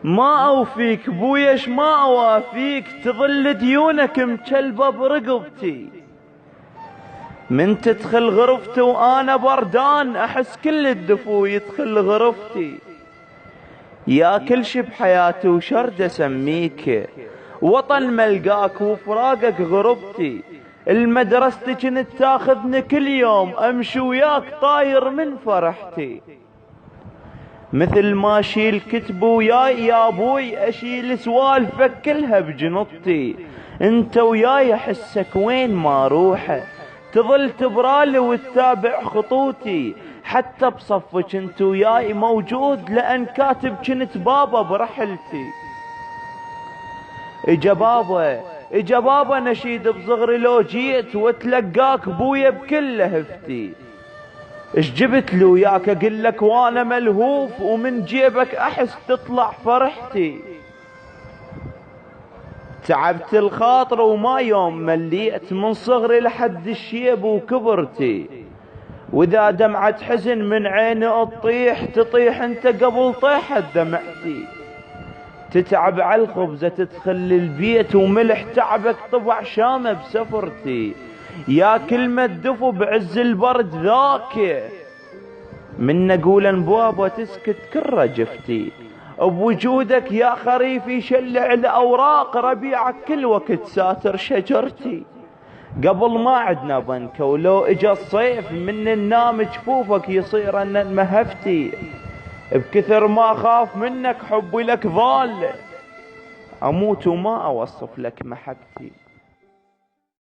ما اوفيك بويش ما اوافيك، تظل ديونك مكلبة برقبتي. من تدخل غرفتي وانا بردان احس كل الدفو يدخل غرفتي. يا كل شي بحياتي وشرد اسميك، وطن ملقاك وفراقك غربتي. المدرستي كنت تاخذني كل يوم امشي وياك طاير من فرحتي. مثل ما اشيل كتب وياي يا ابوي اشيل سوالفك كلها بجنطتي. انت وياي احسك وين ما روحه تظل تبرالي وتتابع خطوتي. حتى بصفك انت وياي موجود لان كاتب كنت بابا برحلتي. اجا بابا نشيد بصغري لو جيت وتلقاك بويا بكل لهفتي. اش جبت لي وياك اقول لك وانا ملهوف ومن جيبك احس تطلع فرحتي. تعبت الخاطر وما يوم مليت من صغري لحد الشيب وكبرتي. واذا دمعة حزن من عيني تطيح انت قبل طيحة دمعتي. تتعب على الخبزة تدخل البيت وملح تعبك طبع شامة بسفرتي. يا كلمة دفو بعز البرد ذاك من نقول بوابة تسكت كره جفتي. بوجودك يا خريفي يشلع الاوراق ربيعك كل وقت ساتر شجرتي. قبل ما عدنا بنكة ولو اجا الصيف من النام جفوفك يصير ان مهفتي. بكثر ما اخاف منك حبي لك ظال اموت وما اوصف لك محبتي.